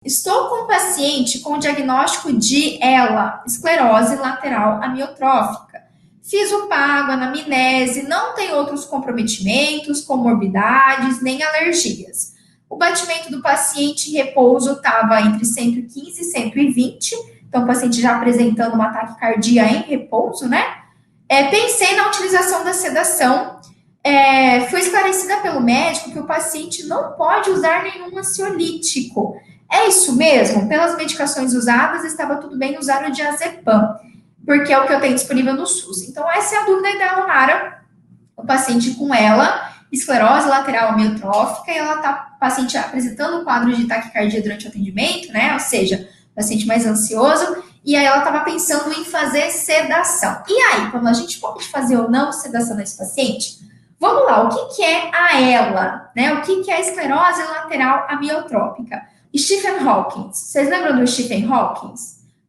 Estou com um paciente com diagnóstico de ELA, esclerose lateral amiotrófica. Fiz o pago, anamnese, não tem outros comprometimentos, comorbidades, nem alergias. O batimento do paciente em repouso estava entre 115 e 120, então o paciente já apresentando uma taquicardia em repouso, né? Pensei na utilização da sedação. Foi esclarecida pelo médico que o paciente não pode usar nenhum ansiolítico. É isso mesmo? Pelas medicações usadas, estava tudo bem usar o diazepam, porque é o que eu tenho disponível no SUS. Então, essa é a dúvida da Leonara, o paciente com ela, esclerose lateral amiotrófica, e ela está, paciente apresentando um quadro de taquicardia durante o atendimento, né? Ou seja, paciente mais ansioso, e aí ela estava pensando em fazer sedação. E aí, quando a gente pode fazer ou não sedação nesse paciente? Vamos lá, o que é a ELA, né? O que é a esclerose lateral amiotrófica? Stephen Hawking, vocês lembram do Stephen Hawking?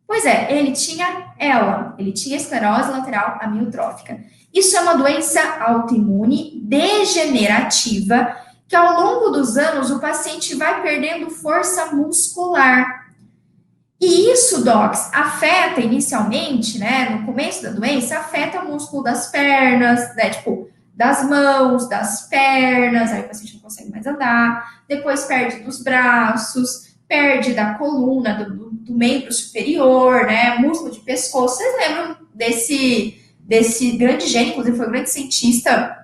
Pois é, ele tinha ELA, ele tinha esclerose lateral amiotrófica. Isso é uma doença autoimune degenerativa que ao longo dos anos o paciente vai perdendo força muscular. E isso, docs, afeta inicialmente, né, no começo da doença, afeta o músculo das pernas, né, tipo, das mãos, das pernas, aí o paciente não consegue mais andar, depois perde dos braços, perde da coluna, do membro superior, né, músculo de pescoço. Vocês lembram desse grande gênio, inclusive foi um grande cientista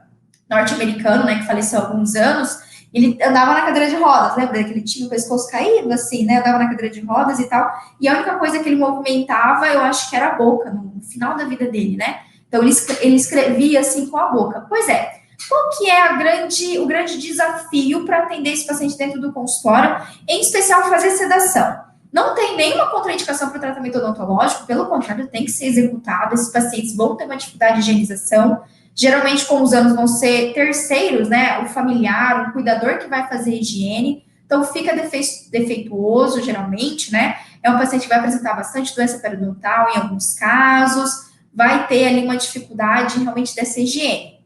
norte-americano, né, que faleceu há alguns anos. Ele andava na cadeira de rodas, lembra que ele tinha o pescoço caído, assim, né, andava na cadeira de rodas e tal, e a única coisa que ele movimentava, eu acho que era a boca, no final da vida dele, né. Então, ele escrevia assim com a boca. Pois é, qual que é o grande desafio para atender esse paciente dentro do consultório, em especial fazer sedação? Não tem nenhuma contraindicação para o tratamento odontológico, pelo contrário, tem que ser executado. Esses pacientes vão ter uma dificuldade de higienização. Geralmente, com os anos, vão ser terceiros, né? O familiar, o cuidador que vai fazer a higiene. Então, fica defeituoso, geralmente, né? É um paciente que vai apresentar bastante doença periodontal em alguns casos, vai ter ali uma dificuldade realmente dessa higiene.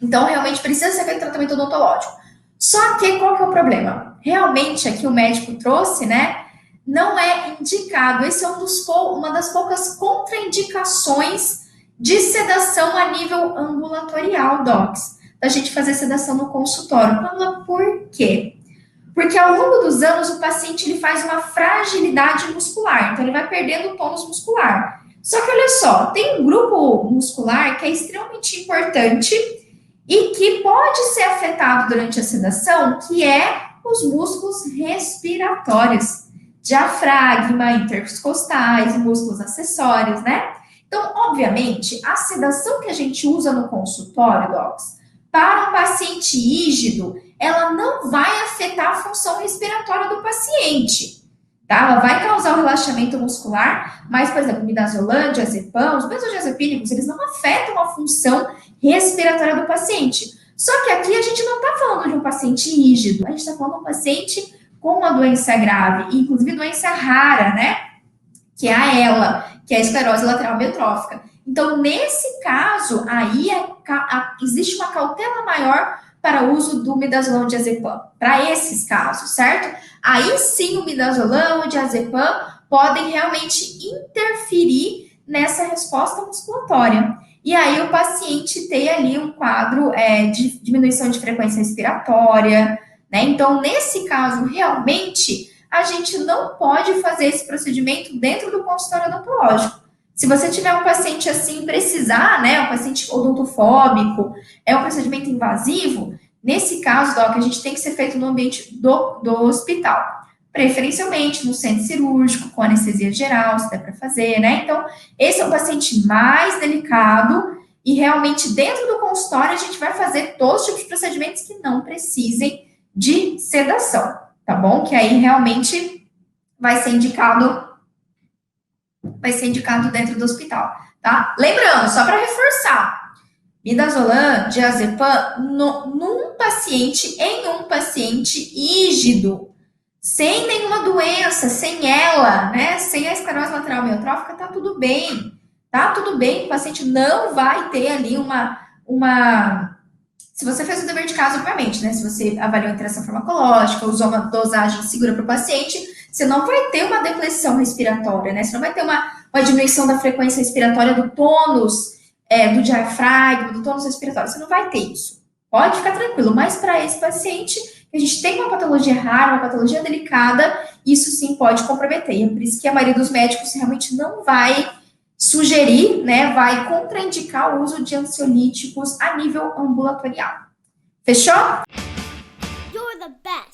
Então, realmente precisa ser feito tratamento odontológico. Só que qual que é o problema? Realmente, aqui o médico trouxe, né? Não é indicado. Esse é uma das poucas contraindicações de sedação a nível ambulatorial, docs. Da gente fazer sedação no consultório. Por quê? Porque ao longo dos anos o paciente ele faz uma fragilidade muscular. Então, ele vai perdendo o tônus muscular. Só que olha só, tem um grupo muscular que é extremamente importante e que pode ser afetado durante a sedação, que é os músculos respiratórios, diafragma, intercostais, músculos acessórios, né? Então, obviamente, a sedação que a gente usa no consultório, docs, para um paciente rígido, ela não vai afetar a função respiratória do paciente. Tá? Ela vai causar um relaxamento muscular, mas, por exemplo, midazolam, diazepam, os benzodiazepínicos, eles não afetam a função respiratória do paciente. Só que aqui a gente não está falando de um paciente rígido, a gente está falando de um paciente com uma doença grave, inclusive doença rara, né? Que é a ELA, que é a esclerose lateral amiotrófica. Então, nesse caso, aí existe uma cautela maior para o uso do midazolam diazepam, para esses casos, certo? Aí sim o midazolam, o diazepam podem realmente interferir nessa resposta musculatória. E aí o paciente tem ali um quadro de diminuição de frequência respiratória, né? Então, nesse caso, realmente, a gente não pode fazer esse procedimento dentro do consultório odontológico. Se você tiver um paciente assim, precisar, né, um paciente odontofóbico, é um procedimento invasivo, nesse caso, doc, a gente tem que ser feito no ambiente do hospital. Preferencialmente no centro cirúrgico, com anestesia geral, se der para fazer, né? Então, esse é o paciente mais delicado e realmente dentro do consultório a gente vai fazer todos os tipos de procedimentos que não precisem de sedação, tá bom? Que aí realmente vai ser indicado dentro do hospital, tá? Lembrando, só para reforçar, midazolam, diazepam, em um paciente rígido, sem nenhuma doença, sem ela, né? Sem a esclerose lateral amiotrófica, tá tudo bem. Tá tudo bem, o paciente não vai ter ali se você fez o dever de casa, obviamente, né? Se você avaliou a interação farmacológica, usou uma dosagem segura para o paciente, você não vai ter uma depressão respiratória, né? Você não vai ter uma diminuição da frequência respiratória do tônus, do diafragma, do tônus respiratório. Você não vai ter isso. Pode ficar tranquilo, mas para esse paciente, a gente tem uma patologia rara, uma patologia delicada, isso sim pode comprometer. E é por isso que a maioria dos médicos realmente não vai sugerir, né, vai contraindicar o uso de ansiolíticos a nível ambulatorial. Fechou? You're the best.